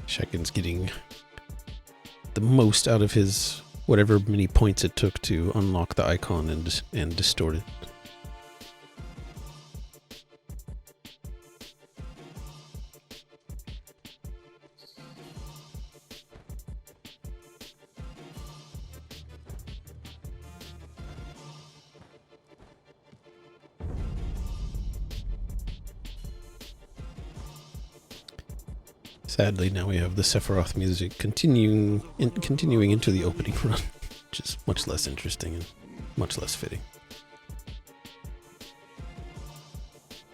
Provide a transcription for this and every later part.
Shekin's getting the most out of his whatever many points it took to unlock the icon and distort it. Sadly, now we have the Sephiroth music continuing into the opening run, which is much less interesting and much less fitting.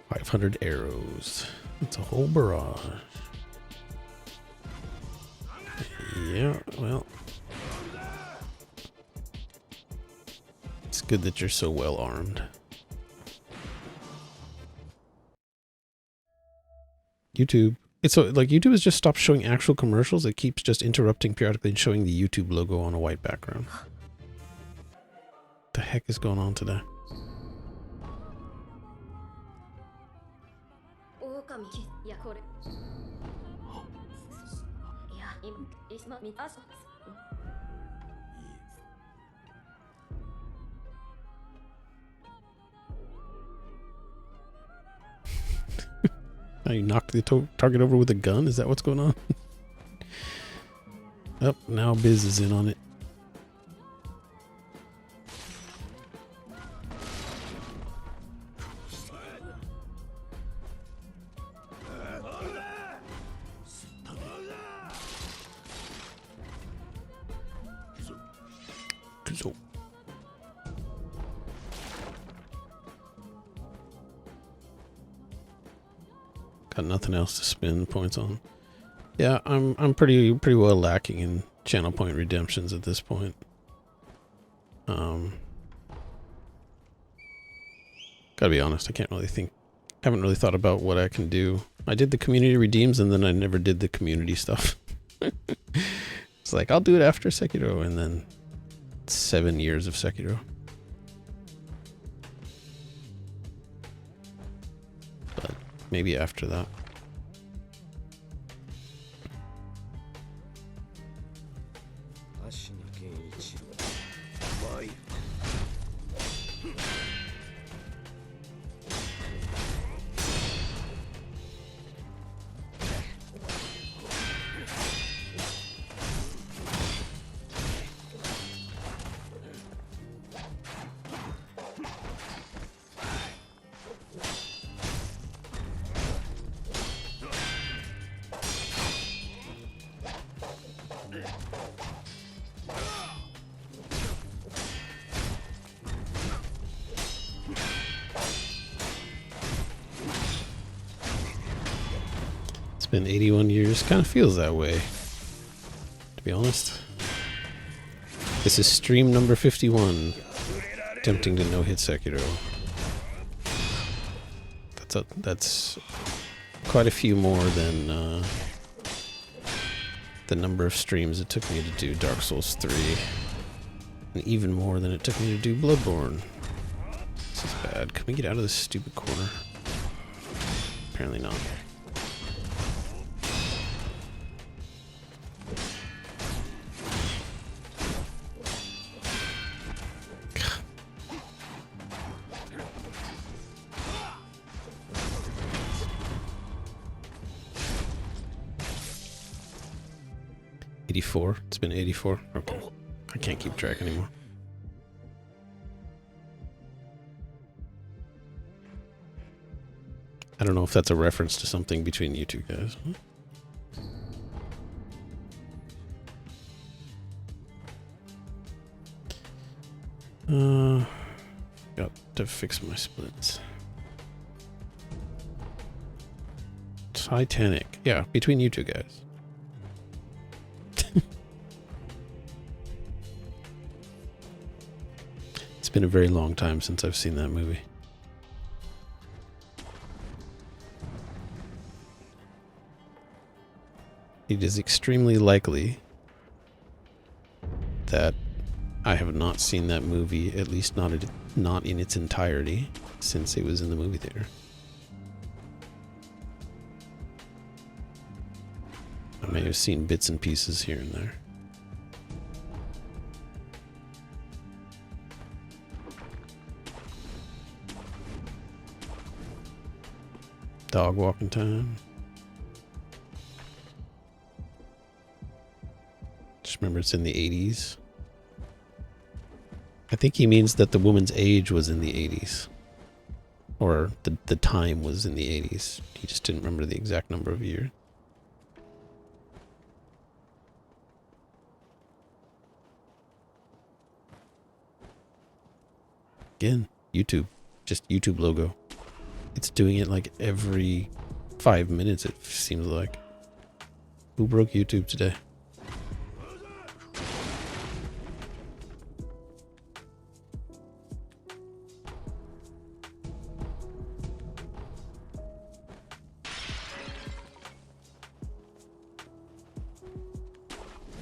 500 arrows. That's a whole barrage. Yeah, well. It's good that you're so well armed. YouTube. It's so, like, YouTube has just stopped showing actual commercials. It keeps just interrupting periodically and showing the YouTube logo on a white background. What the heck is going on today? Now you knocked the target over with a gun? Is that what's going on? Oh, now Biz is in on it. So. Got nothing else to spend points on. Yeah, I'm pretty well lacking in channel point redemptions at this point. Gotta be honest, I haven't really thought about what I can do. I did the community redeems and then I never did the community stuff. It's like, I'll do it after Sekiro, and then 7 years of Sekiro. But maybe after that. Been 81 years. Kind of feels that way, to be honest. This is stream number 51, attempting to no-hit Sekiro. That's quite a few more than the number of streams it took me to do Dark Souls 3, and even more than it took me to do Bloodborne. This is bad. Can we get out of this stupid corner? Apparently not. It's been 84. Okay. I can't keep track anymore. I don't know if that's a reference to something between you two guys. Got to fix my splits. Titanic. Yeah, between you two guys. It's been a very long time since I've seen that movie. It is extremely likely that I have not seen that movie, at least not in its entirety, since it was in the movie theater. I may have seen bits and pieces here and there. Dog walking time. Just remember it's in the 80s. I think he means that the woman's age was in the 80s. Or the time was in the 80s. He just didn't remember the exact number of years. Again, YouTube. Just YouTube logo. It's doing it like every 5 minutes, it seems like. Who broke YouTube today?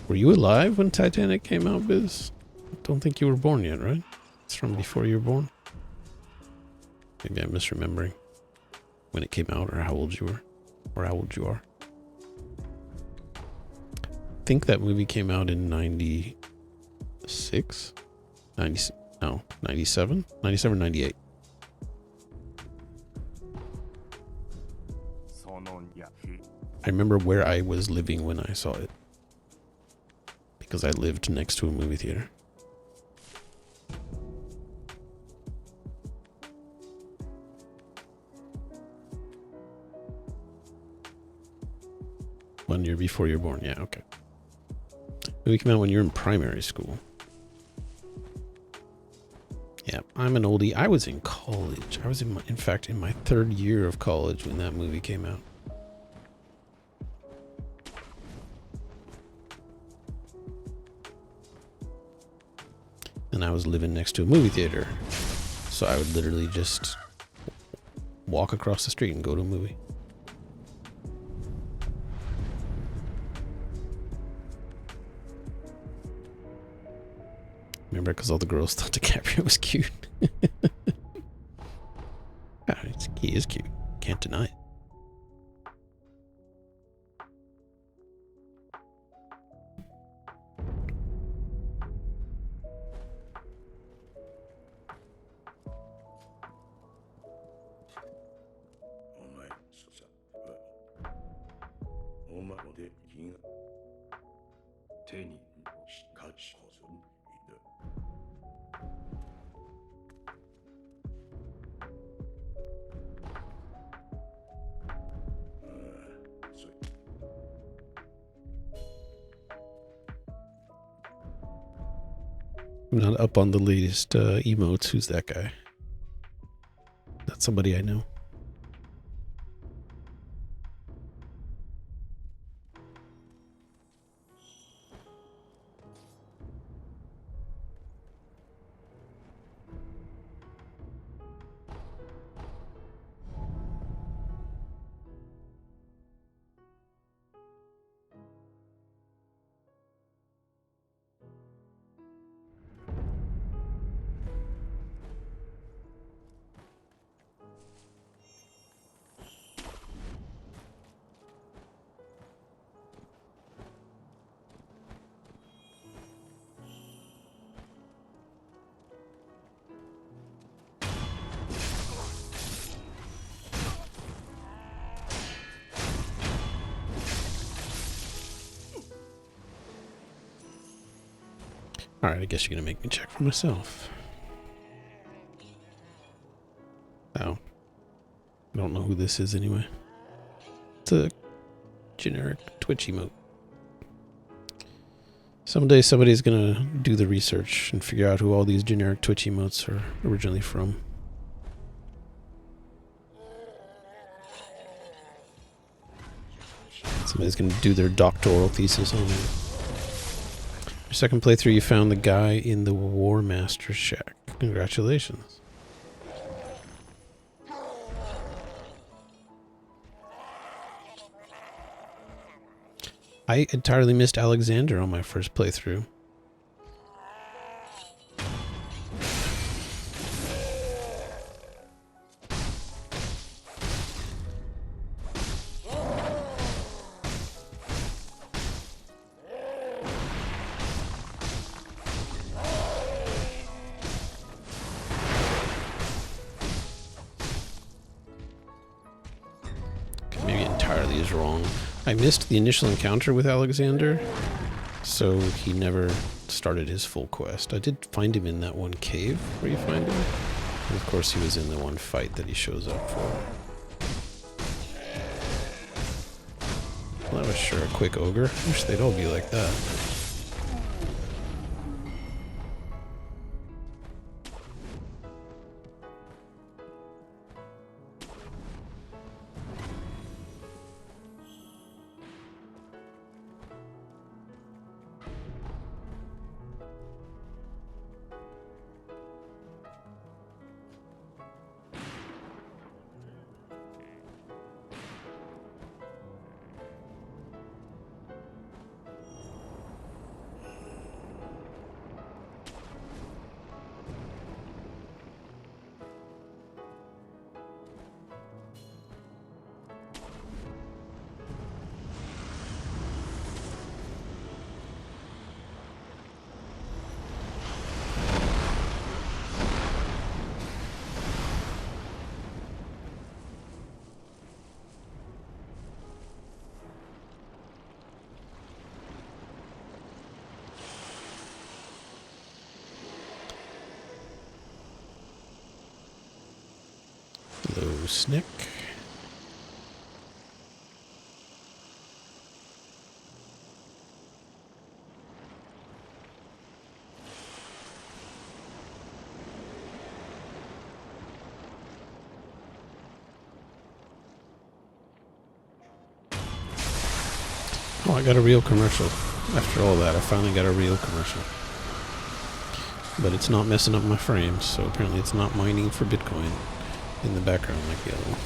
Were you alive when Titanic came out, Biz? I don't think you were born yet, right? It's from before you were born? Maybe I'm misremembering when it came out or how old you were. Or how old you are. I think that movie came out in 96? 90, no, 97? 97 or 98? I remember where I was living when I saw it. Because I lived next to a movie theater. One year before you were born, yeah, okay. Movie came out when you were in primary school. Yeah, I'm an oldie. I was in college. I was in fact, in my 3rd year of college when that movie came out. And I was living next to a movie theater. So I would literally just walk across the street and go to a movie. Remember, because all the girls thought DiCaprio was cute. He is cute. Can't deny it. I'm not up on the latest emotes. Who's that guy? That's somebody I know. Alright, I guess you're gonna make me check for myself. Oh. I don't know who this is anyway. It's a generic Twitch emote. Someday somebody's gonna do the research and figure out who all these generic Twitch emotes are originally from. Somebody's gonna do their doctoral thesis on it. Your second playthrough, you found the guy in the War Master shack. Congratulations. I entirely missed Alexander on my first playthrough. entirely is wrong. I missed the initial encounter with Alexander, so he never started his full quest. I did find him in that one cave where you find him. And of course he was in the one fight that he shows up for. Well, that was sure a quick ogre. Wish they'd all be like that. Hello, Snick. Oh, I got a real commercial. After all that, I finally got a real commercial. But it's not messing up my frames, so apparently it's not mining for Bitcoin in the background like the other one.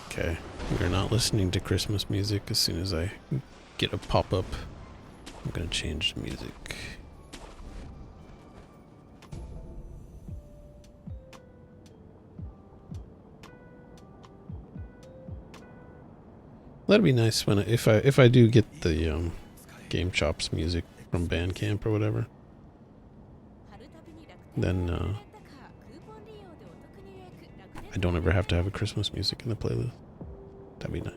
Okay, we're not listening to Christmas music. As soon as I get a pop-up, I'm gonna change the music. That'd be nice when if I do get the Game Chops music from Bandcamp or whatever. Then I don't ever have to have a Christmas music in the playlist. That'd be nice.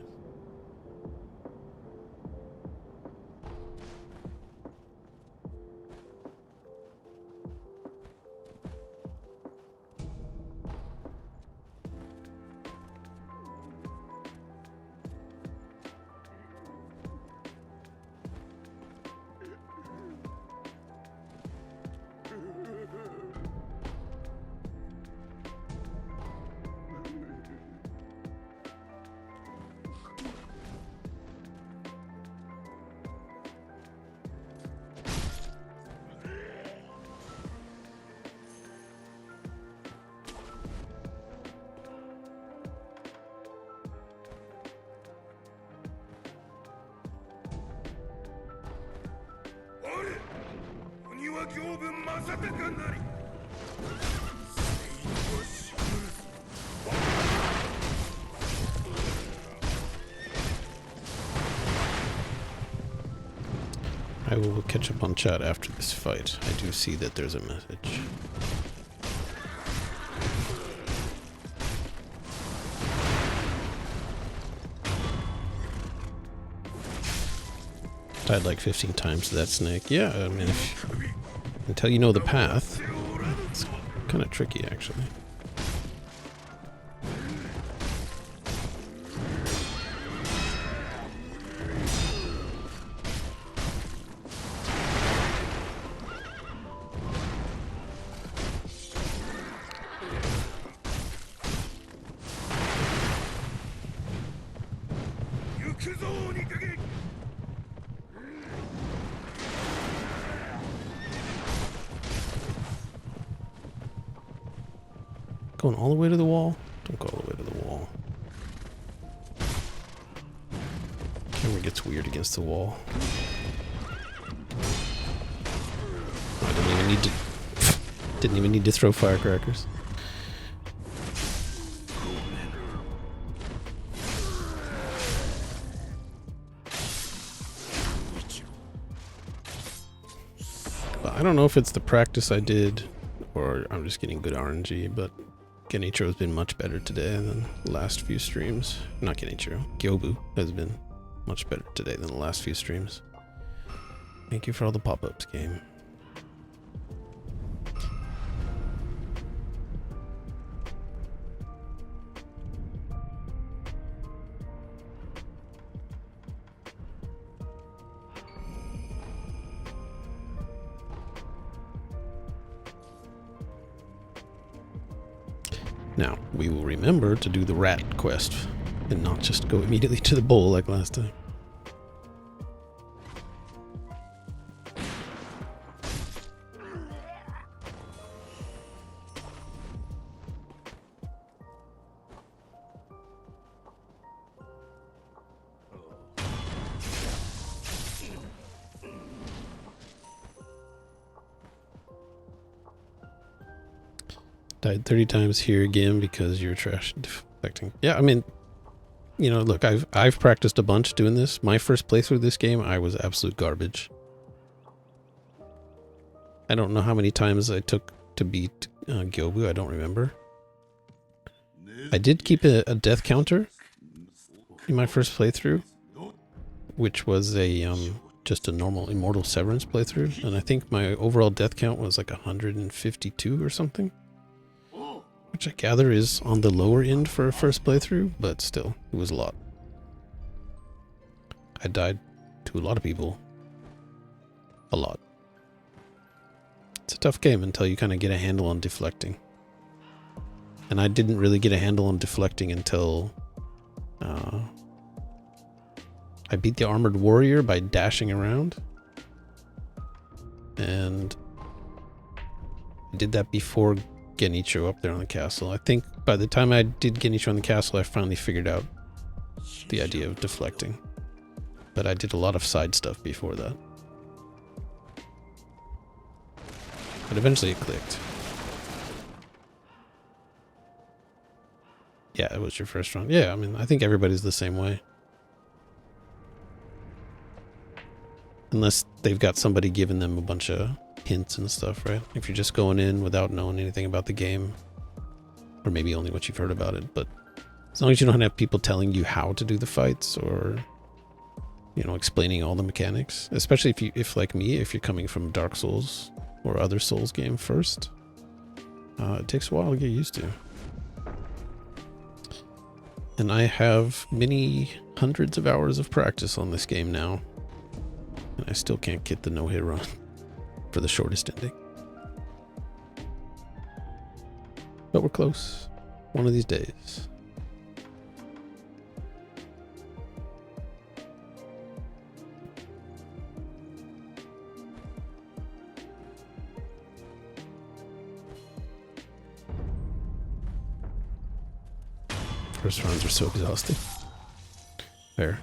I will catch up on chat after this fight. I do see that there's a message. Died like 15 times to that snake. Yeah, I mean, until you know the path, it's kind of tricky actually. Going all the way to the wall? Don't go all the way to the wall. Camera gets weird against the wall. I didn't even need to throw firecrackers. I don't know if it's the practice I did or I'm just getting good RNG, but Genichiro has been much better today than the last few streams. Not Genichiro. Gyobu has been much better today than the last few streams. Thank you for all the pop-ups, game. Now, we will remember to do the rat quest and not just go immediately to the bowl like last time. Died 30 times here again because you're trash deflecting. Yeah, I mean, you know, look, I've practiced a bunch doing this. My first playthrough of this game, I was absolute garbage. I don't know how many times I took to beat Gyobu. I don't remember. I did keep a death counter in my first playthrough, which was a just a normal Immortal Severance playthrough, and I think my overall death count was like 152 or something. Which I gather is on the lower end for a first playthrough, but still, it was a lot. I died to a lot of people. A lot. It's a tough game until you kind of get a handle on deflecting. And I didn't really get a handle on deflecting until I beat the Armored Warrior by dashing around. And I did that before Genichiro up there on the castle. I think by the time I did Genichiro on the castle, I finally figured out the idea of deflecting. But I did a lot of side stuff before that. But eventually it clicked. Yeah, it was your first run. Yeah, I mean, I think everybody's the same way. Unless they've got somebody giving them a bunch of hints and stuff, right? If you're just going in without knowing anything about the game, or maybe only what you've heard about it, but as long as you don't have people telling you how to do the fights or, you know, explaining all the mechanics, especially if like me, if you're coming from Dark Souls or other Souls game first, it takes a while to get used to. And I have many hundreds of hours of practice on this game now, and I still can't get the no-hit run for the shortest ending. But we're close. One of these days. First rounds are so exhausting. Fair.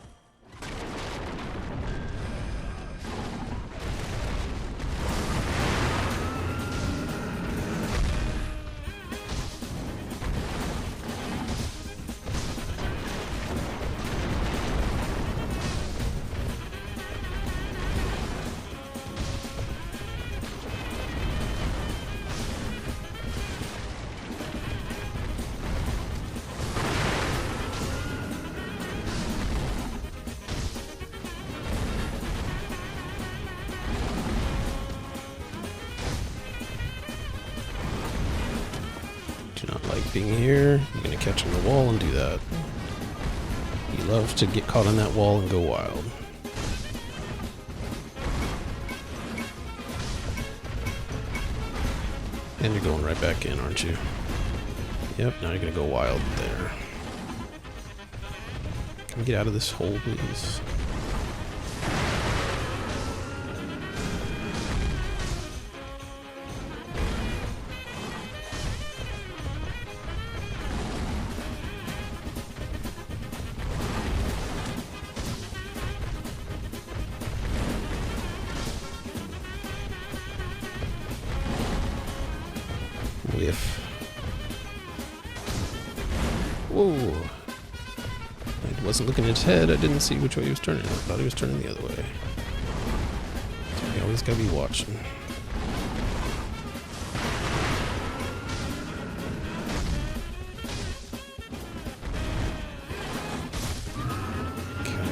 Do not like being here. I'm gonna catch on the wall and do that. You love to get caught on that wall and go wild. And you're going right back in, aren't you? Yep, now you're gonna go wild there. Can we get out of this hole, please? Whiff. Whoa. I wasn't looking at his head. I didn't see which way he was turning. I thought he was turning the other way. So you always gotta be watching.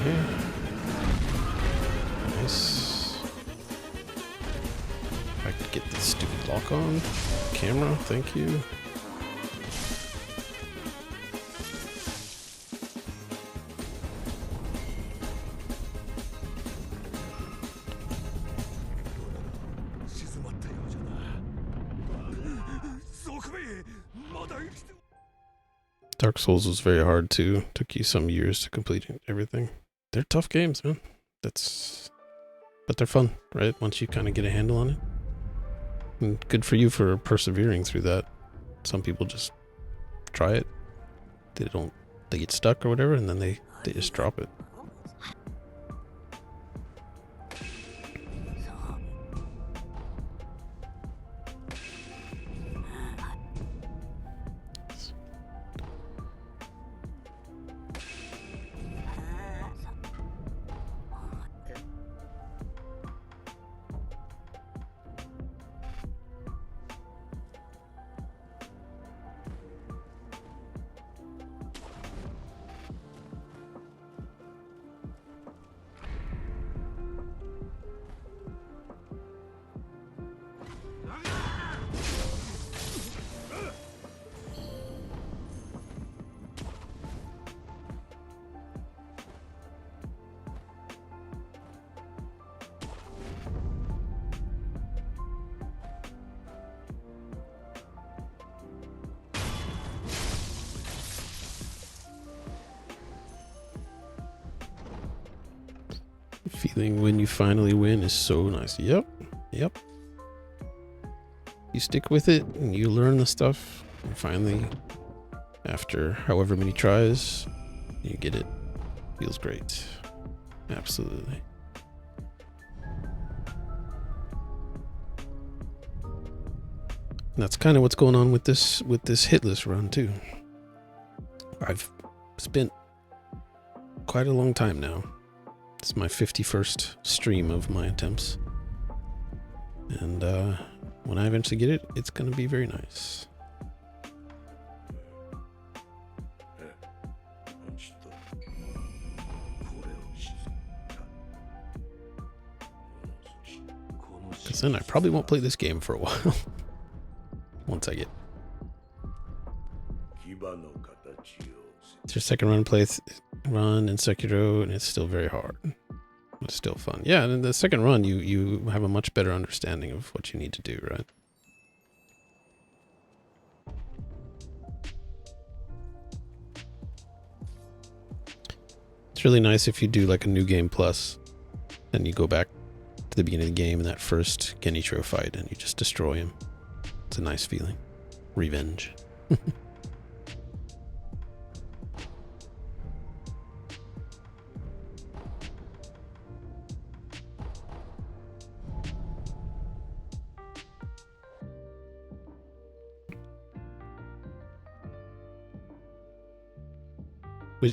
Okay. Nice. I could get this stupid lock on. Camera, thank you. Dark Souls was very hard too. Took you some years to complete everything. They're tough games, man. But they're fun, right? Once you kind of get a handle on it. And good for you for persevering through that. Some people just try it. They get stuck or whatever, and then they just drop it. Feeling when you finally win is so nice. Yep. You stick with it and you learn the stuff, and finally, after however many tries, you get it. Feels great. Absolutely. And that's kind of what's going on with this hitless run too. I've spent quite a long time now. It's my 51st stream of my attempts. And when I eventually get it, it's going to be very nice. Because then I probably won't play this game for a while. Once I get... It's your second run run in Sekiro, and it's still very hard. It's still fun. Yeah, and in the second run, you have a much better understanding of what you need to do, right? It's really nice if you do like a new game plus, then you go back to the beginning of the game in that first Genichiro fight, and you just destroy him. It's a nice feeling. Revenge.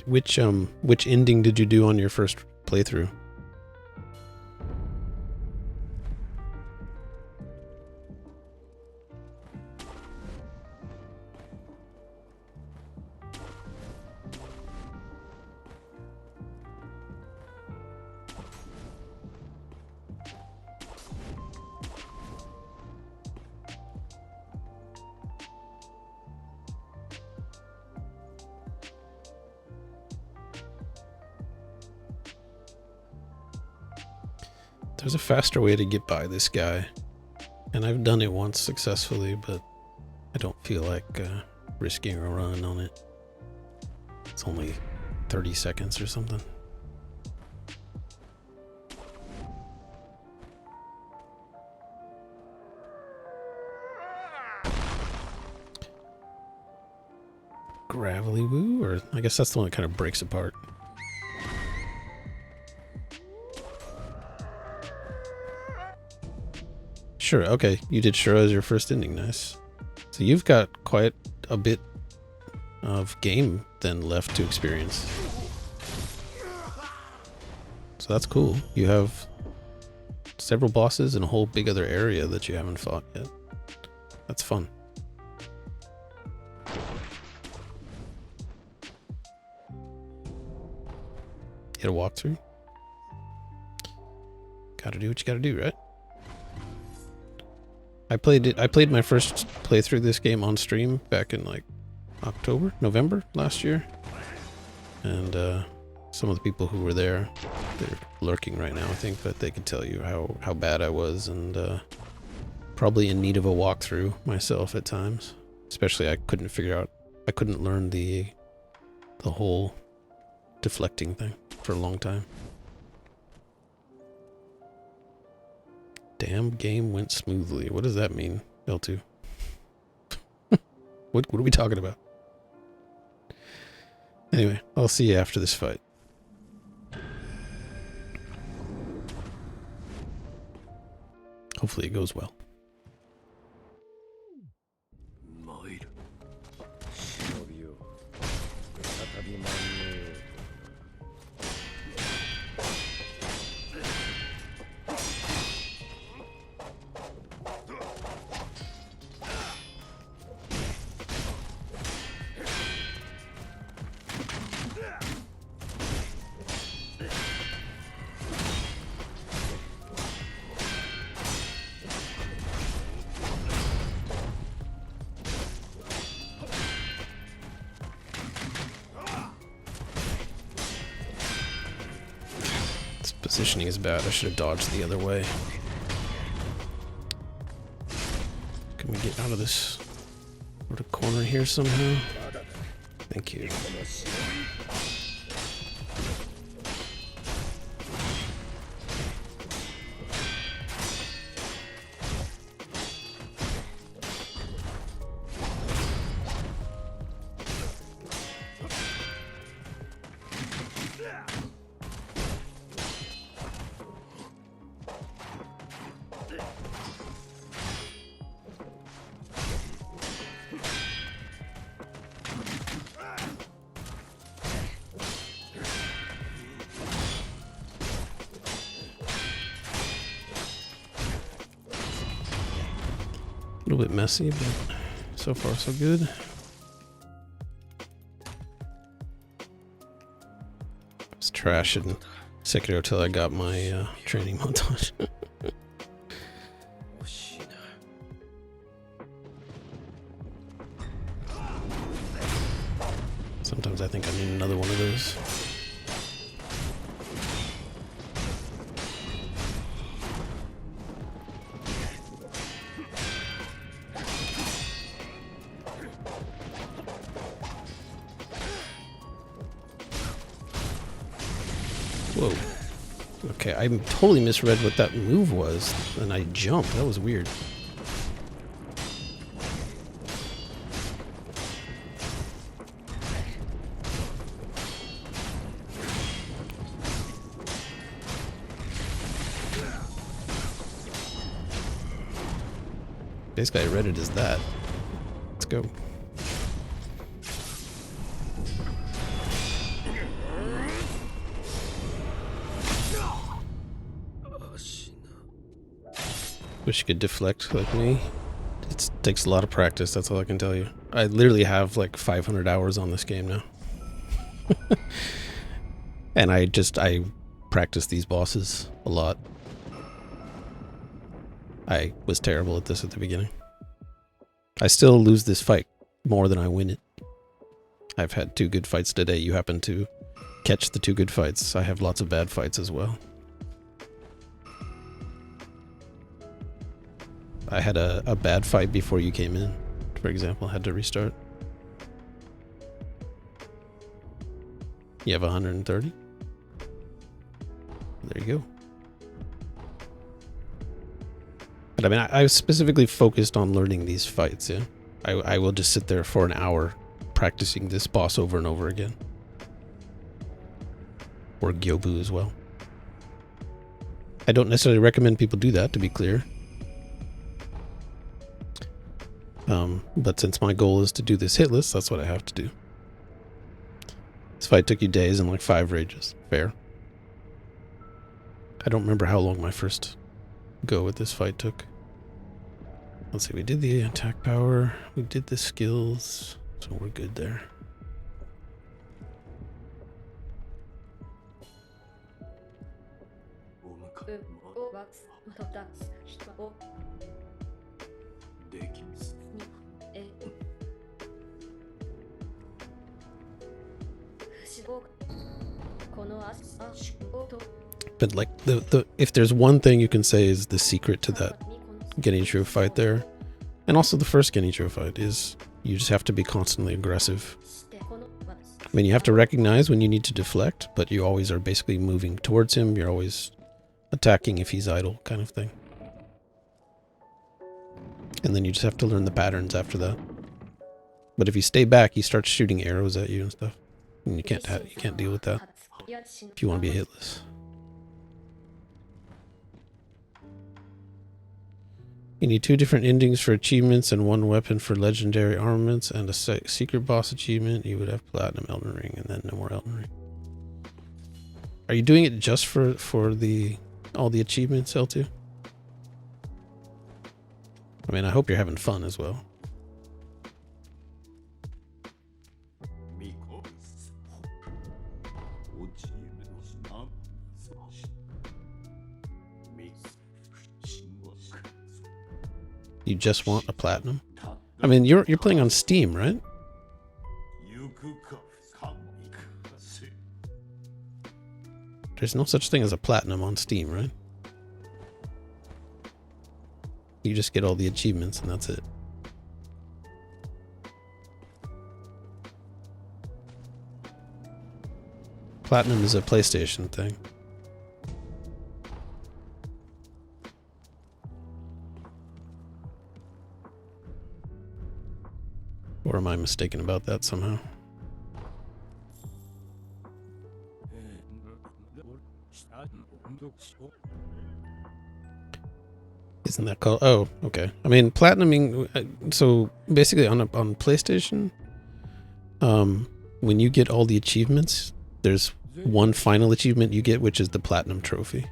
Which ending did you do on your first playthrough? There's a faster way to get by this guy, and I've done it once successfully, but I don't feel like risking a run on it. It's only 30 seconds or something. Gravelly Woo, or I guess that's the one that kind of breaks apart. Sure, okay. You did Shura as your first ending, nice. So you've got quite a bit of game then left to experience. So that's cool. You have several bosses and a whole big other area that you haven't fought yet. That's fun. get a walkthrough. Gotta do what you gotta do, right? I played my first playthrough this game on stream back in like November last year. And some of the people who were there, they're lurking right now, I think, but they could tell you how bad I was, and probably in need of a walkthrough myself at times. Especially I couldn't learn the whole deflecting thing for a long time. Damn game went smoothly. What does that mean, L2? What are we talking about? Anyway, I'll see you after this fight. Hopefully it goes well. Positioning is bad. I should have dodged the other way. Can we get out of this sort of corner here somehow? Thank you. A little bit messy, but so far so good. I was trashing Sekiro till I got my training montage. Sometimes I think I need another one of those. Whoa. Okay, I totally misread what that move was, and I jumped. That was weird. Basically, I read it as that. Let's go. Wish you could deflect like me. It takes a lot of practice, that's all I can tell you. I literally have like 500 hours on this game now. And I practice these bosses a lot. I was terrible at this at the beginning. I still lose this fight more than I win it. I've had 2 good fights today. You happen to catch the 2 good fights. I have lots of bad fights as well. I had a bad fight before you came in, for example. I had to restart. You have 130? There you go. But I mean, I was specifically focused on learning these fights, yeah? I will just sit there for an hour practicing this boss over and over again. Or Gyobu as well. I don't necessarily recommend people do that, to be clear. But since my goal is to do this hit list, that's what I have to do. This fight took you days and like 5 rages. Fair. I don't remember how long my first go with this fight took. Let's see, we did the attack power, we did the skills, so we're good there. But like the if there's one thing you can say is the secret to that Genichiro fight there, and also the first Genichiro fight, is you just have to be constantly aggressive. I mean, you have to recognize when you need to deflect, but you always are basically moving towards him. You're always attacking if he's idle, kind of thing. And then you just have to learn the patterns after that. But if you stay back, he starts shooting arrows at you and stuff, and you can't deal with that if you want to be hitless. You need 2 different endings for achievements and 1 weapon for legendary armaments and a secret boss achievement. You would have Platinum Elden Ring and then no more Elden Ring. Are you doing it just for all the achievements, L2? I mean, I hope you're having fun as well. You just want a platinum? I mean, you're playing on Steam, right? There's no such thing as a platinum on Steam, right? You just get all the achievements and that's it. Platinum is a PlayStation thing. Or am I mistaken about that somehow? Isn't that called? Oh, okay. I mean, platinuming. So basically, on PlayStation, when you get all the achievements, there's one final achievement you get, which is the platinum trophy.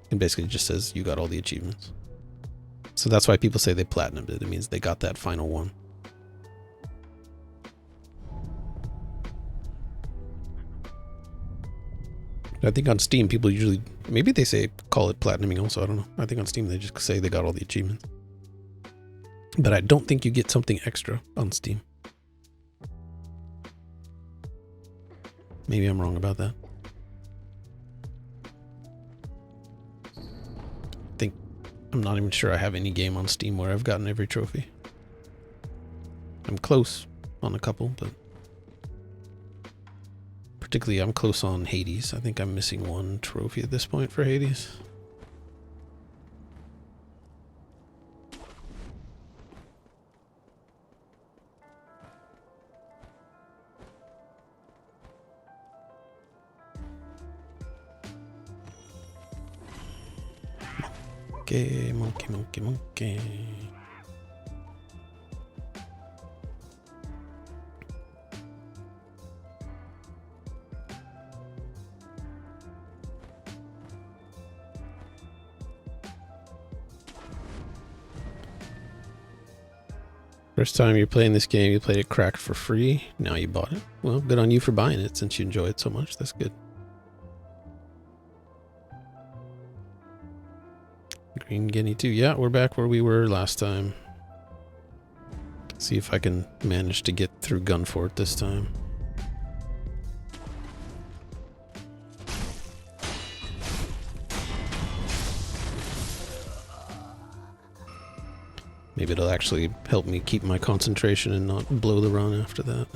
And basically, it just says you got all the achievements. So that's why people say they platinumed it. It means they got that final one. I think on Steam, people usually, maybe they call it platinuming also, I don't know. I think on Steam, they just say they got all the achievements. But I don't think you get something extra on Steam. Maybe I'm wrong about that. I'm not even sure I have any game on Steam where I've gotten every trophy. I'm close on a couple, but particularly I'm close on Hades. I think I'm missing 1 trophy at this point for Hades. Monkey, monkey, monkey, monkey. First time you're playing this game, you played it cracked for free. Now you bought it. Well, good on you for buying it since you enjoy it so much. That's good. Green Guinea 2. Yeah, we're back where we were last time. See if I can manage to get through Gunfort this time. Maybe it'll actually help me keep my concentration and not blow the run after that.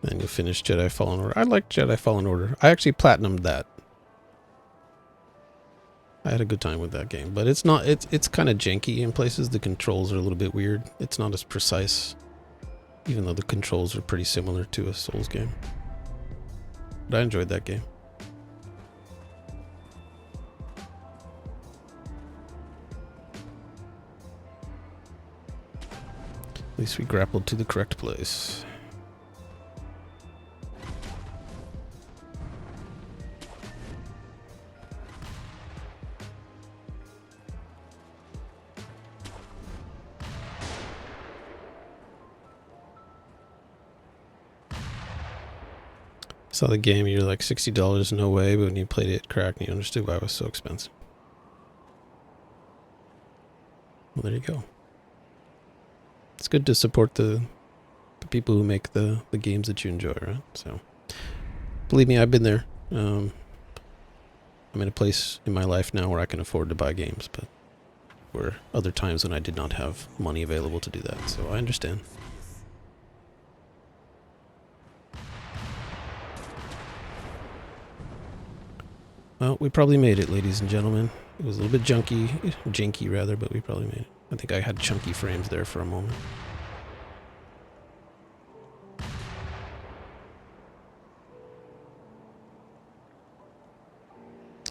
Then you'll finish Jedi Fallen Order. I like Jedi Fallen Order. I actually platinumed that. I had a good time with that game, but it's not, it's kind of janky in places. The controls are a little bit weird. It's not as precise, even though the controls are pretty similar to a Souls game. But I enjoyed that game. At least we grappled to the correct place. Saw the game, you're like $60, no way, but when you played it, cracked, and you understood why it was so expensive. Well, there you go. It's good to support the people who make the games that you enjoy, right? So, believe me, I've been there. I'm in a place in my life now where I can afford to buy games, but were other times when I did not have money available to do that, so I understand. Well, we probably made it, ladies and gentlemen. It was a little bit janky rather, but we probably made it. I think I had chunky frames there for a moment.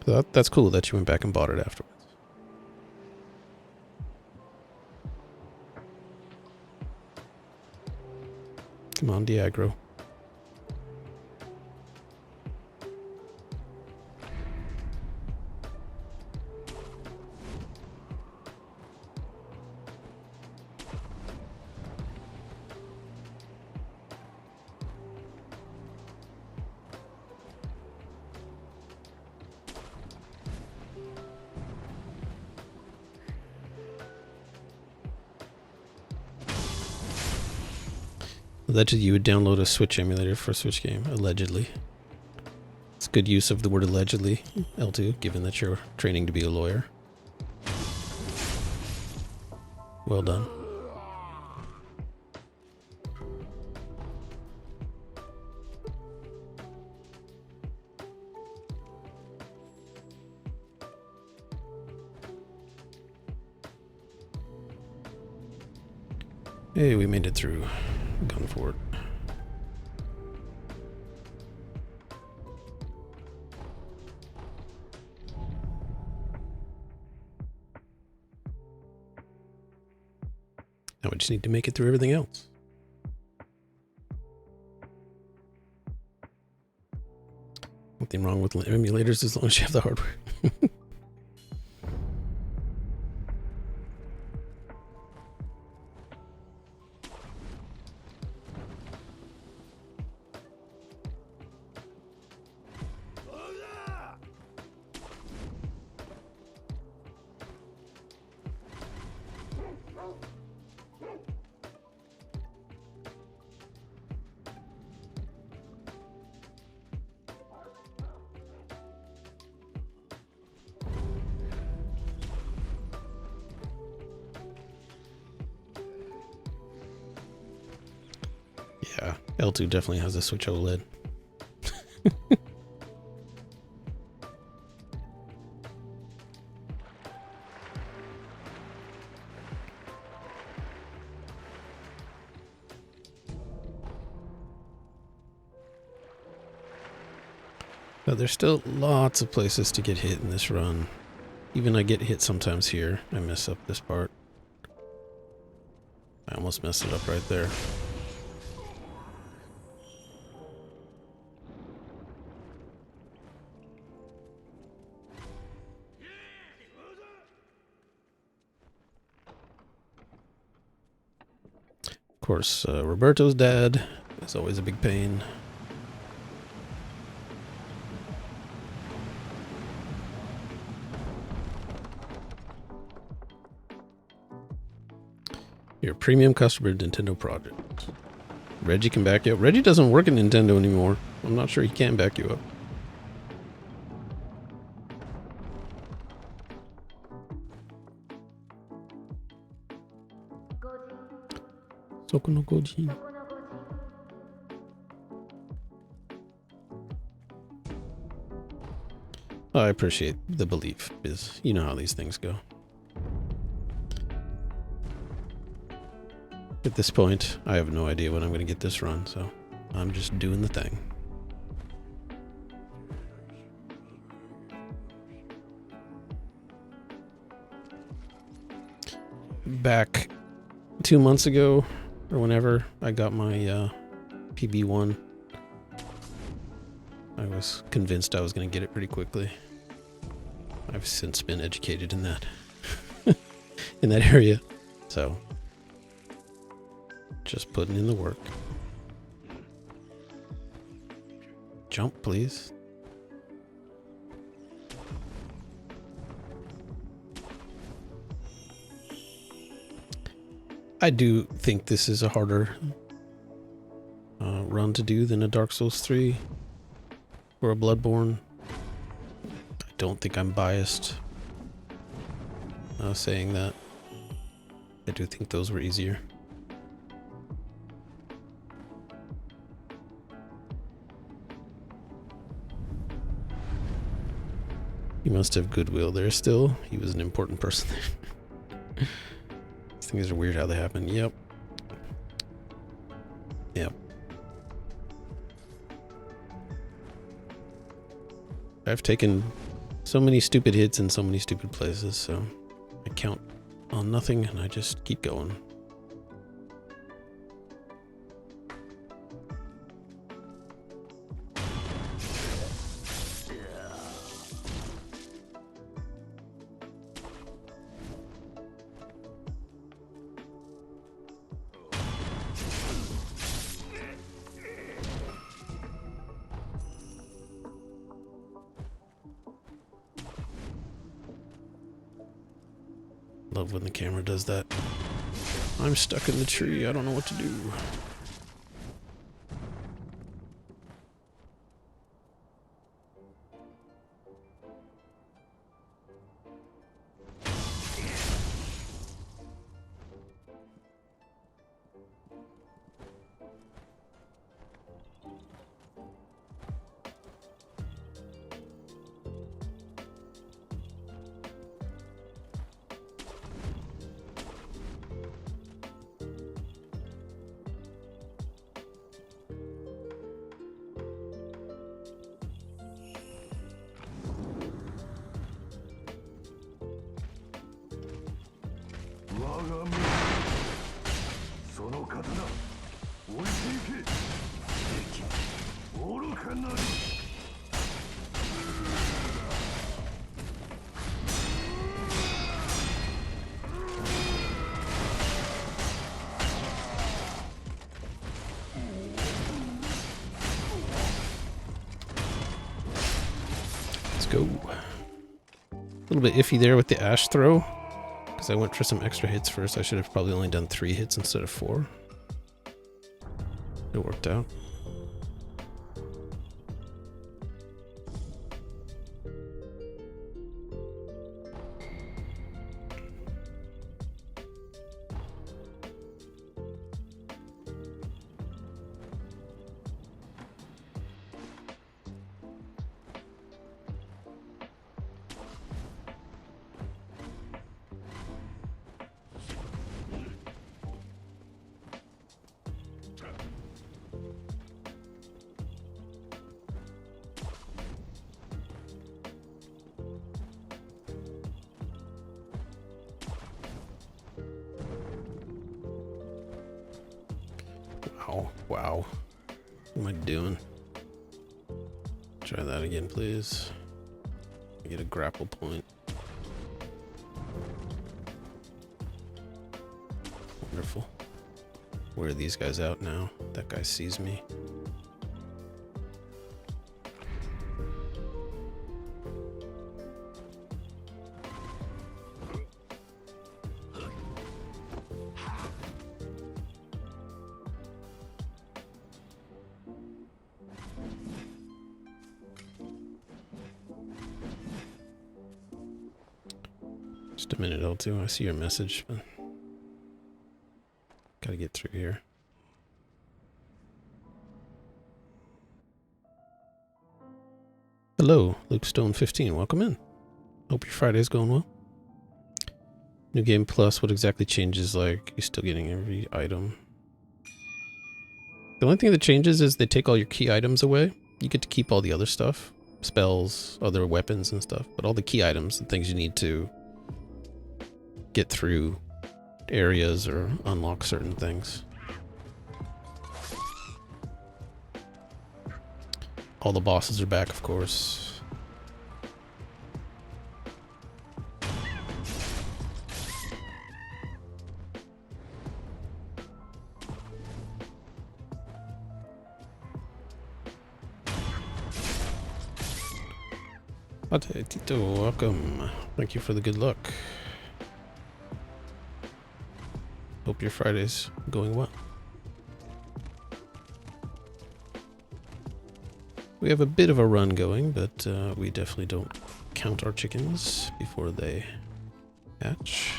So that's cool that you went back and bought it afterwards. Come on, Diagro. Allegedly, you would download a Switch emulator for a Switch game. Allegedly. It's good use of the word allegedly, L2, given that you're training to be a lawyer. Well done. Hey, we made it through Gunfort. Now we just need to make it through everything else. Nothing wrong with emulators as long as you have the hardware. Yeah, L2 definitely has a Switch OLED. But there's still lots of places to get hit in this run. Even I get hit sometimes here. I mess up this part. I almost messed it up right there. Of course, Roberto's dad is always a big pain. You're a premium customer Nintendo project. Reggie can back you up. Reggie doesn't work at Nintendo anymore. I'm not sure he can back you up. Soko no Goji. I appreciate the belief, because you know how these things go. At this point, I have no idea when I'm going to get this run, so I'm just doing the thing. Back 2 months ago, or whenever, I got my PB1. I was convinced I was going to get it pretty quickly. I've since been educated in that in that area, so just putting in the work. Jump, please. I do think this is a harder run to do than a Dark Souls 3 or a Bloodborne. I don't think I'm biased saying that. I do think those were easier. He must have goodwill there still. He was an important person there. These things are weird how they happen. Yep. Yep. I've taken so many stupid hits in so many stupid places, so I count on nothing and I just keep going. Love when the camera does that. I'm stuck in the tree. I don't know what to do. Go. A little bit iffy there with the ash throw because I went for some extra hits first. I should have probably only done 3 hits instead of 4. It worked out. Wow. What am I doing? Try that again, please. Get a grapple point. Wonderful. Where are these guys out now? That guy sees me. Just a minute, L2. I see your message, but gotta get through here. Hello, Luke Stone 15. Welcome in. Hope your Friday's going well. New Game Plus, what exactly changes? Like, you're still getting every item. The only thing that changes is they take all your key items away. You get to keep all the other stuff. Spells, other weapons and stuff. But all the key items, the things you need to get through areas or unlock certain things. All the bosses are back, of course. Ate Tito, welcome. Thank you for the good luck. Hope your Friday's going well. We have a bit of a run going, but we definitely don't count our chickens before they hatch.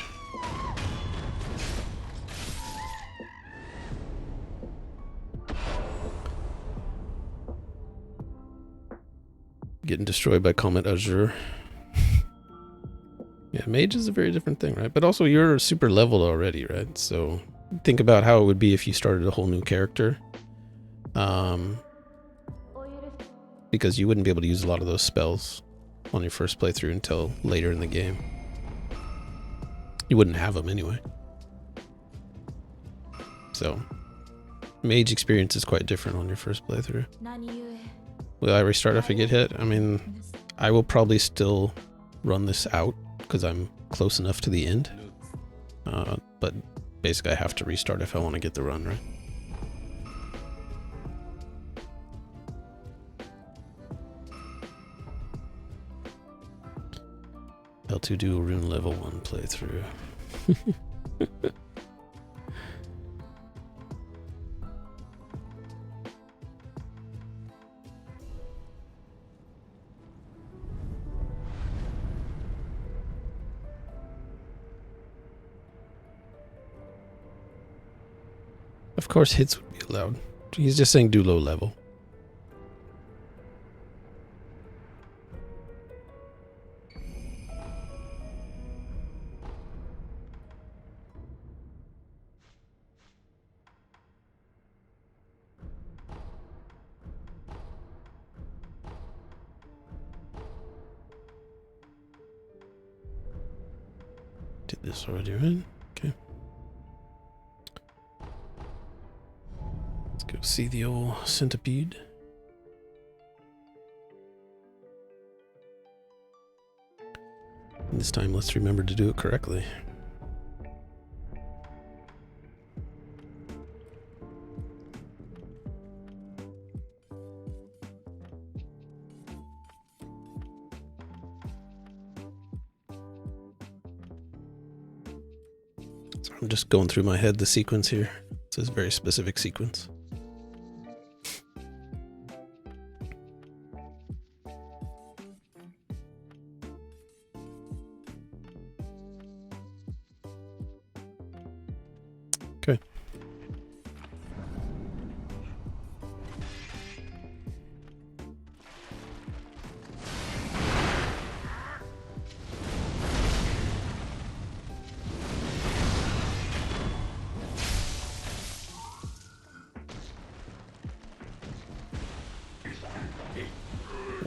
Getting destroyed by Comet Azure. Yeah, mage is a very different thing, right? But also you're super leveled already, right? So think about how it would be if you started a whole new character. Because you wouldn't be able to use a lot of those spells on your first playthrough until later in the game. You wouldn't have them anyway. So, mage experience is quite different on your first playthrough. Will I restart if I get hit? I mean, I will probably still run this out because I'm close enough to the end. But basically I have to restart if I want to get the run, right? L2 do rune level 1 playthrough. Of course hits would be allowed. He's just saying do low level. Did this already, right? Okay. Let's go see the old Centipede. And this time, let's remember to do it correctly. So I'm just going through my head the sequence here. It's a very specific sequence. Okay.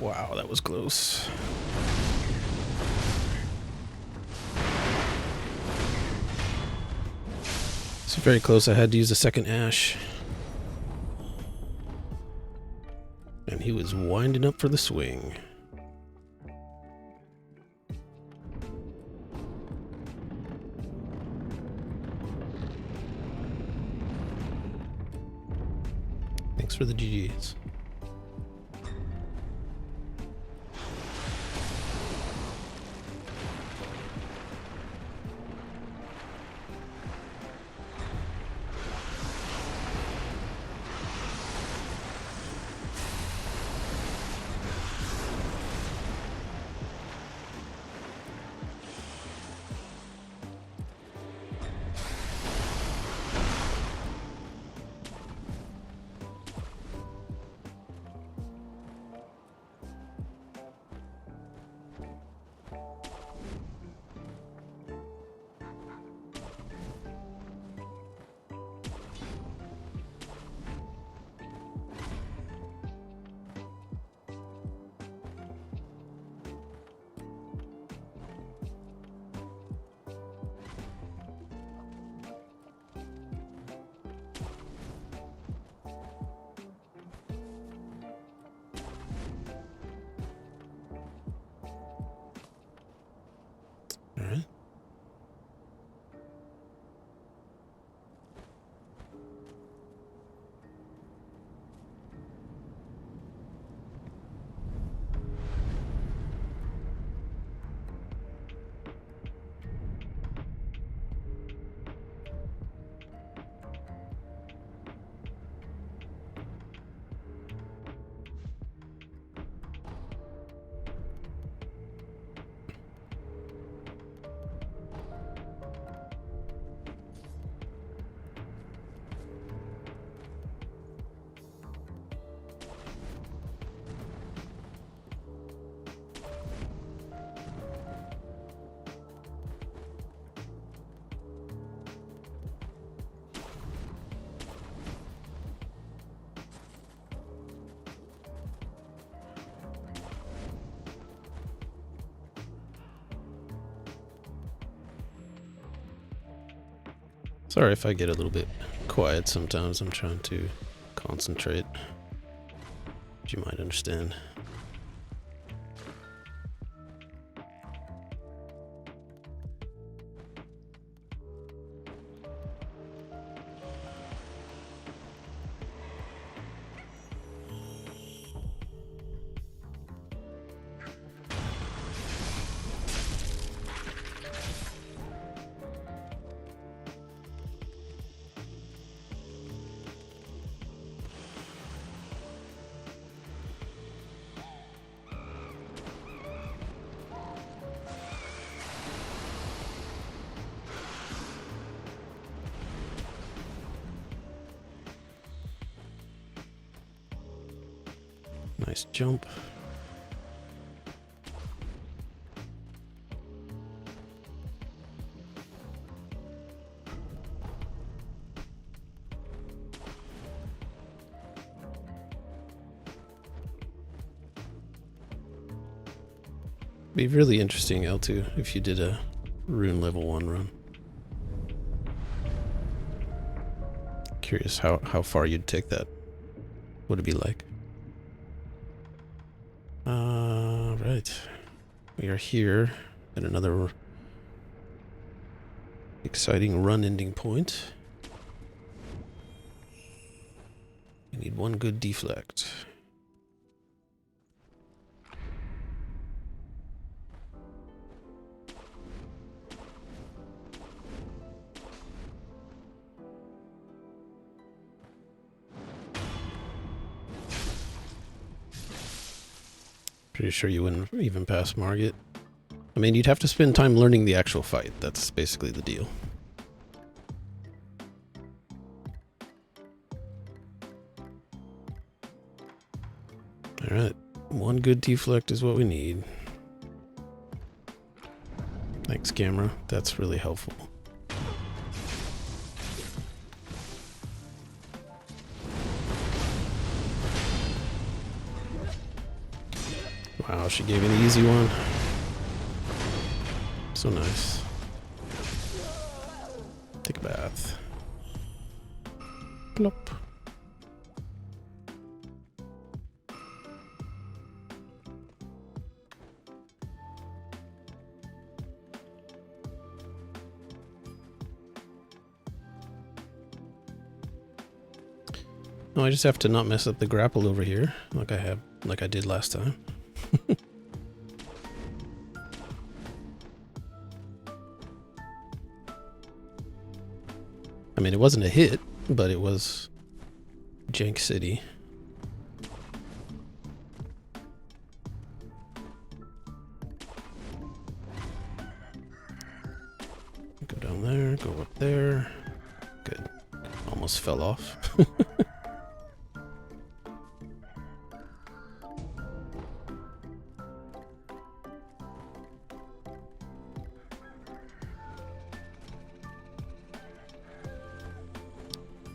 Wow, that was close. It's very close. I had to use a second Ash. And he was winding up for the swing. Thanks for the GGs. Sorry if I get a little bit quiet sometimes. I'm trying to concentrate. But you might understand. Nice jump. Be really interesting, L2, if you did a rune level 1 run. Curious how far you'd take that. What it'd be like. Right. We are here at another exciting run ending point. We need one good deflect. Pretty sure you wouldn't even pass Margit. I mean, you'd have to spend time learning the actual fight. That's basically the deal. Alright, one good deflect is what we need. Thanks, camera. That's really helpful. Wow, she gave me the easy one. So nice. Take a bath. Plop. No, I just have to not mess up the grapple over here, like I did last time. I mean, it wasn't a hit, but it was Jank City. Go down there, go up there. Good. Almost fell off.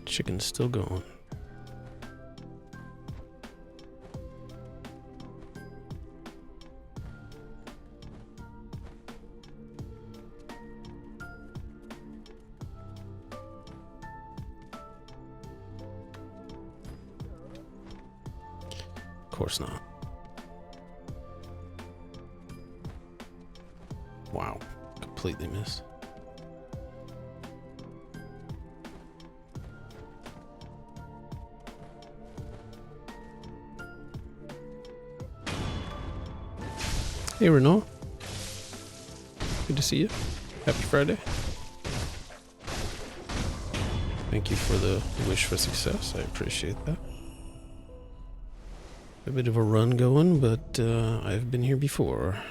Chicken's still going. Of course not. Wow, completely missed. Hey Renault, good to see you. Happy Friday. Thank you for the wish for success. I appreciate that. A bit of a run going, but I've been here before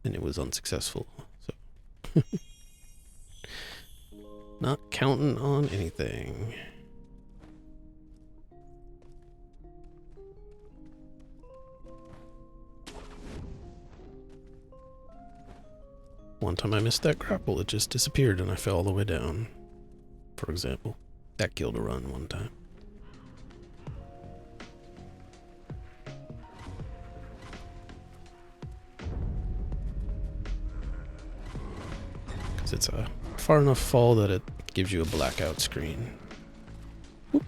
and it was unsuccessful. So not counting on anything. One time I missed that grapple, it just disappeared and I fell all the way down, for example. That killed a run one time. Because it's a far enough fall that it gives you a blackout screen. Whoop.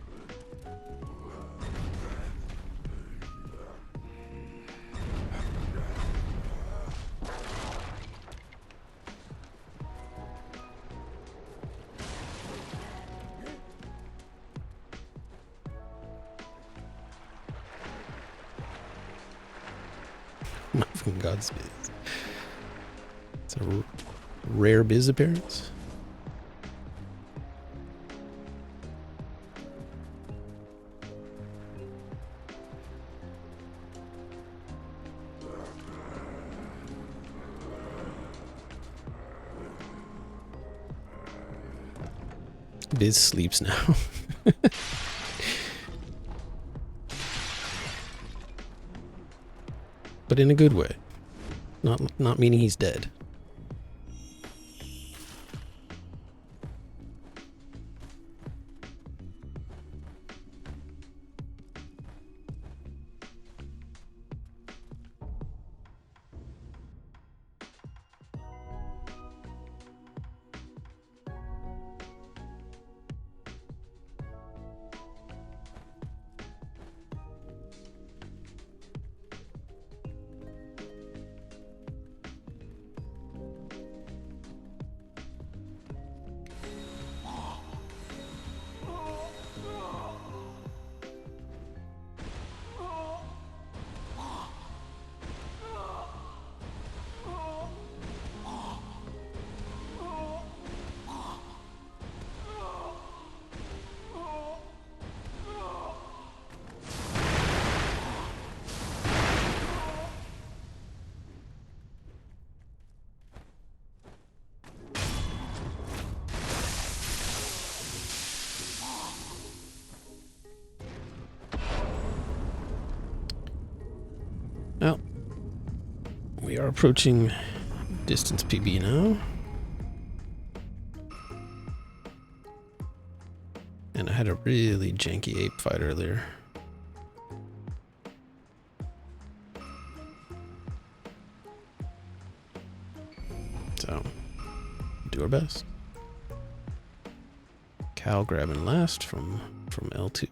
My fucking God's biz. It's a rare biz appearance. Biz sleeps now. But in a good way. Not meaning he's dead. Well, we are approaching distance PB now. And I had a really janky ape fight earlier. So, do our best. Cal grabbing last from L2.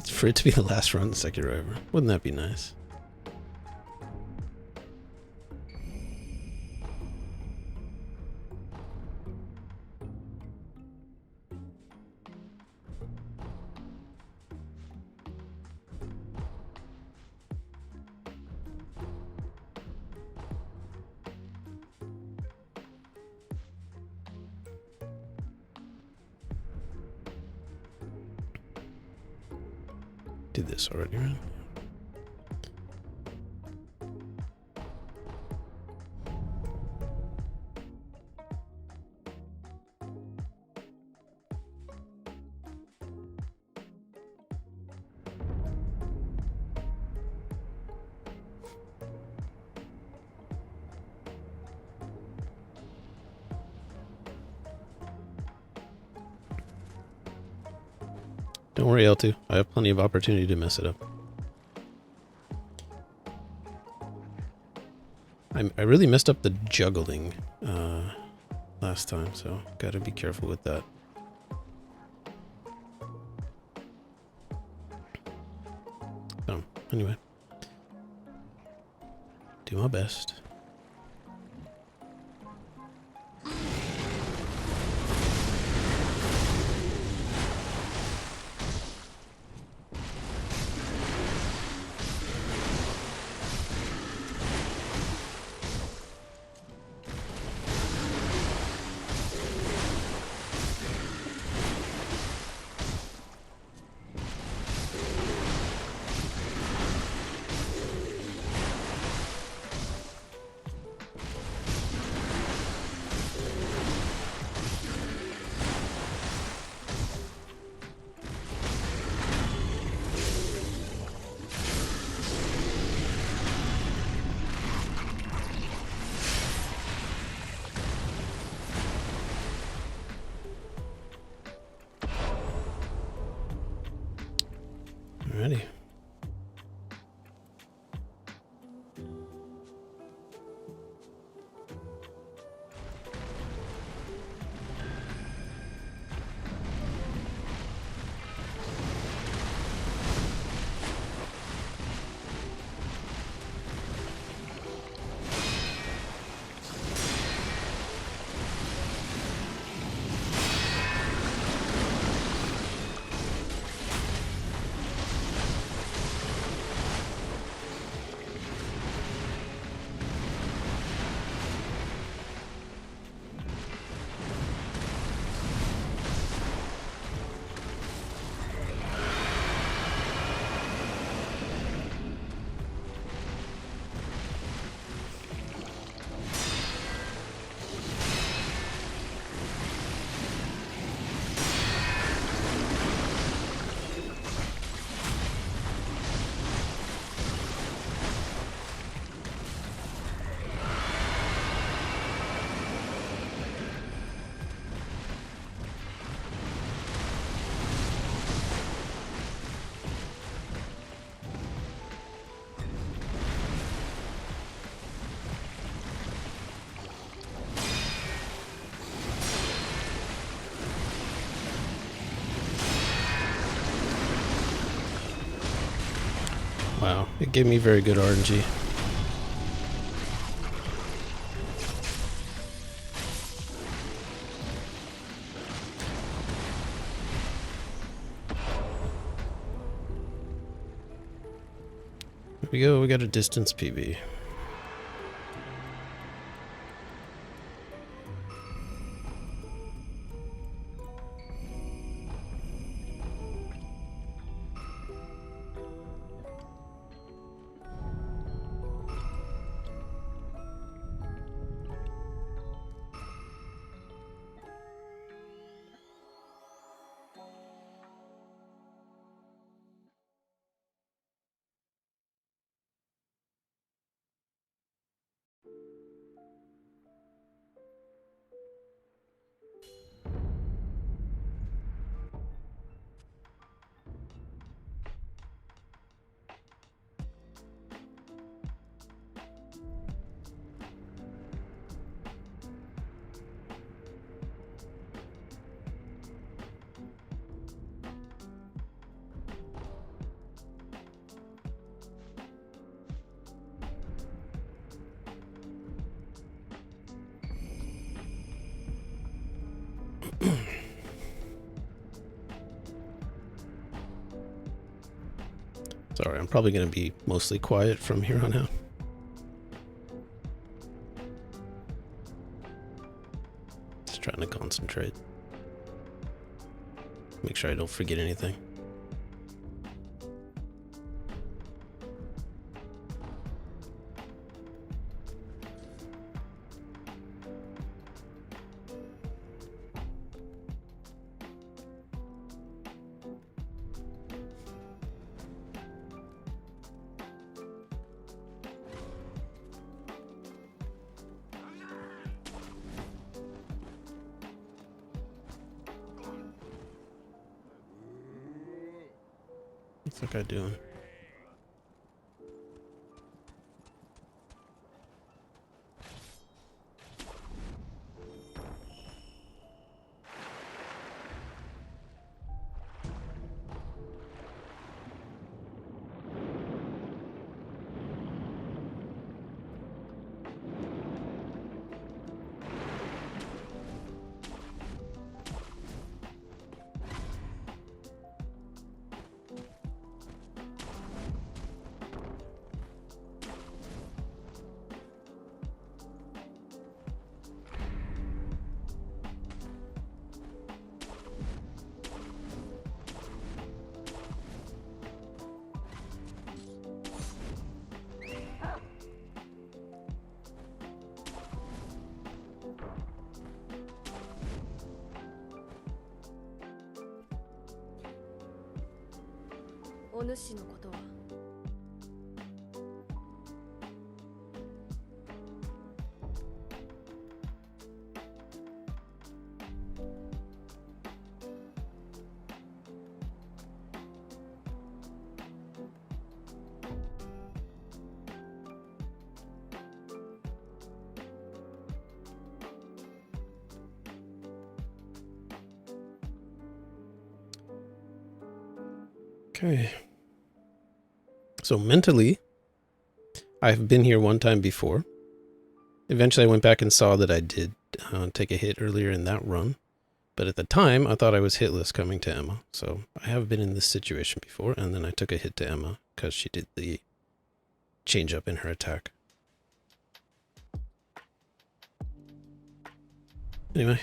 For it to be the last run in Sekiro ever. Wouldn't that be nice? Did this already, right? Don't worry, L2. I have plenty of opportunity to mess it up. I really messed up the juggling last time, so gotta be careful with that. So, anyway. Do my best. Alrighty. Wow, it gave me very good RNG. Here we go, we got a distance PB. Sorry, I'm probably going to be mostly quiet from here on out. Just trying to concentrate. Make sure I don't forget anything. What's that guy doing? Okay. So mentally, I've been here one time before. Eventually I went back and saw that I did take a hit earlier in that run. But at the time, I thought I was hitless coming to Emma. So I have been in this situation before, and then I took a hit to Emma because she did the change up in her attack. Anyway,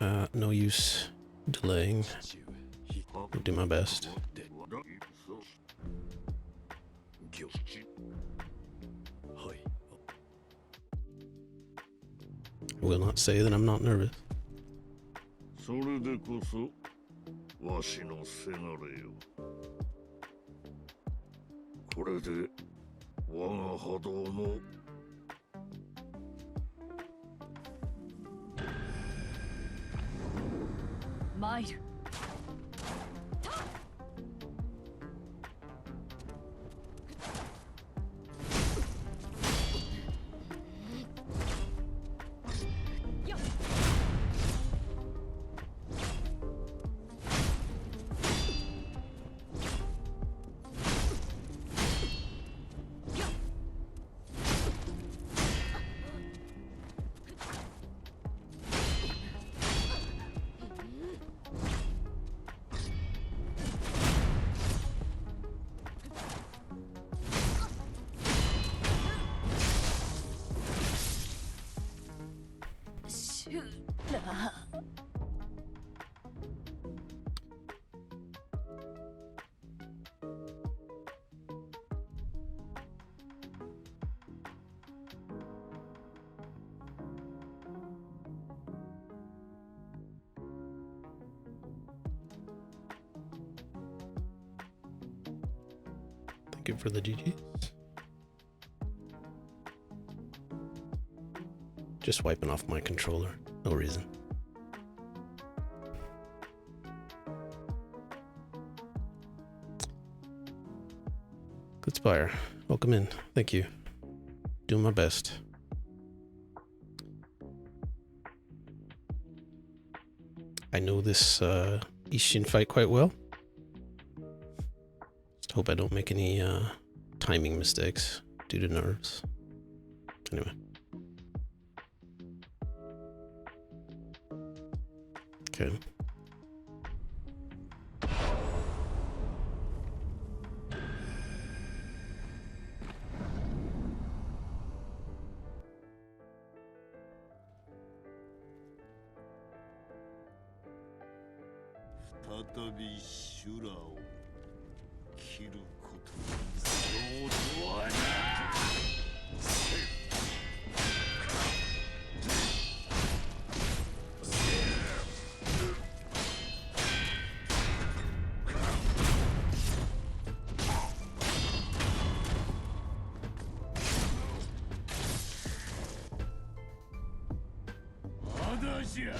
no use delaying. I'll do my best. I will not say that I'm not nervous. Might. Thank you for the GGs. Just wiping off my controller. No reason. Good Spire. Welcome in. Thank you. Doing my best. I know this Isshin fight quite well. Just hope I don't make any timing mistakes due to nerves. Anyway. Okay. Shura 切ることそうとはな。まだじゃ。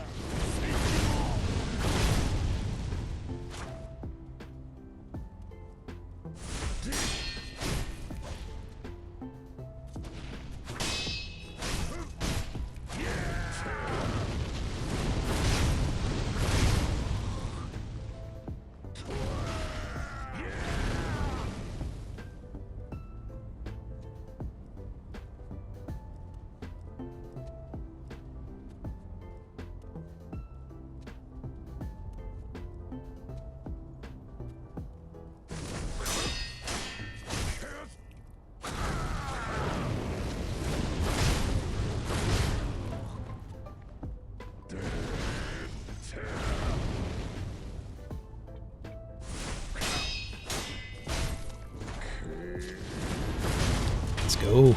Let's go.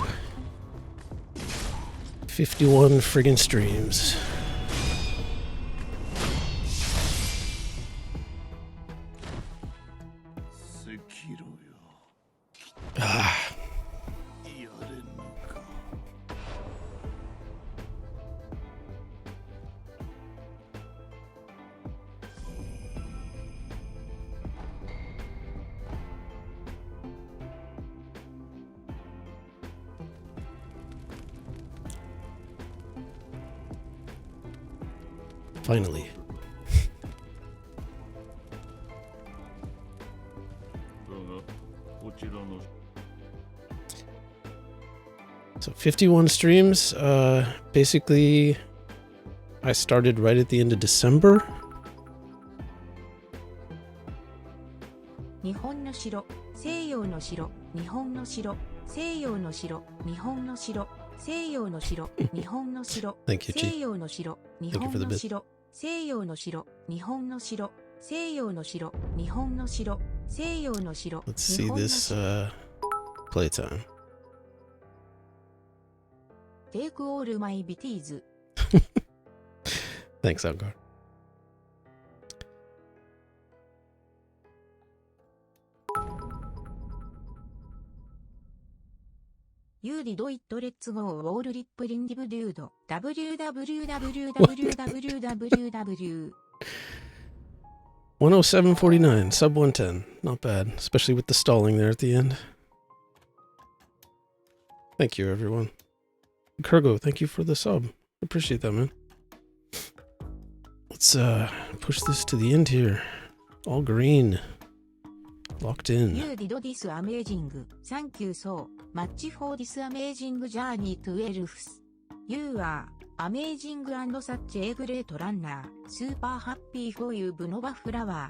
51 friggin' streams. Sekiro よ。 Ah. やれんのか。Finally. So 51 streams. Basically, I started right at the end of December. 日本の城、西洋の城、日本の城、西洋の城、日本の城、西洋の城、日本の城、 Thank you, 西 Chi. 洋の城、日 Thank you for the 本の bit. 城、西洋の城、日本の城、西洋の城、日本の城、西洋の城、 Let's 日 see 本の this 城。 playtime. Take all my BTs. Thanks, Algar. You did it, let's go all rip indiv dude. www. 107.49, sub 110. Not bad, especially with the stalling there at the end. Thank you, everyone. Kurgo, thank you for the sub. Appreciate that, man. Let's push this to the end here. All green. Locked in. You did this amazing. Thank you so much for this amazing journey to Elves. You are amazing and such a great runner. Super happy for you, Bunova Flower.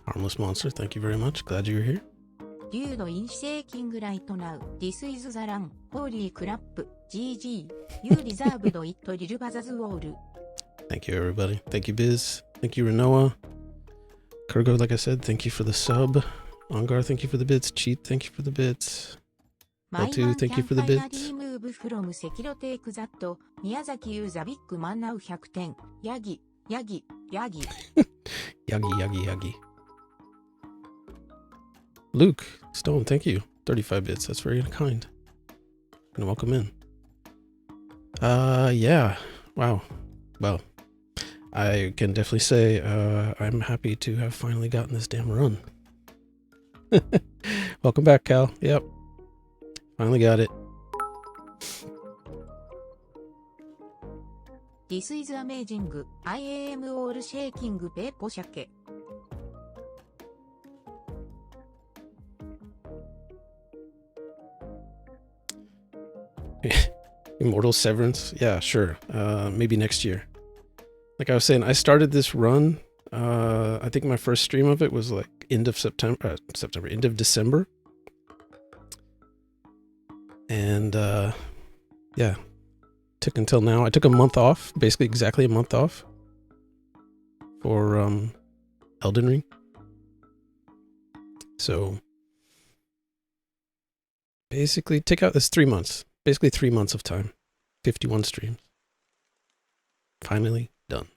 Harmless Monster, thank you very much. Glad you were here. Dude in shaking right now. This is the run. Holy crap. GG. You deserved it, Lil Bazaz all. Thank you, everybody. Thank you, Biz. Thank you, Renoa. Kurgo, like I said, thank you for the sub. Ongar, thank you for the bits. Cheat, thank you for the bits. L2, thank you for the bits. Move from Sekiro take that. Miyazaki use a big man now 110. Yagi. Yagi, Yagi. Luke, Stone, thank you. 35 bits, that's very kind. And welcome in. Yeah. Wow. Well, I can definitely say I'm happy to have finally gotten this damn run. Welcome back, Cal. Yep. Finally got it. This is amazing. I am all shaking Peppo Shake. Immortal Severance? Yeah, sure. Maybe next year. Like I was saying, I started this run. I think my first stream of it was like end of end of December. And yeah, took until now. I took a month off, basically exactly a month off for Elden Ring. So basically take out this 3 months. Basically 3 months of time. 51 streams. Finally done.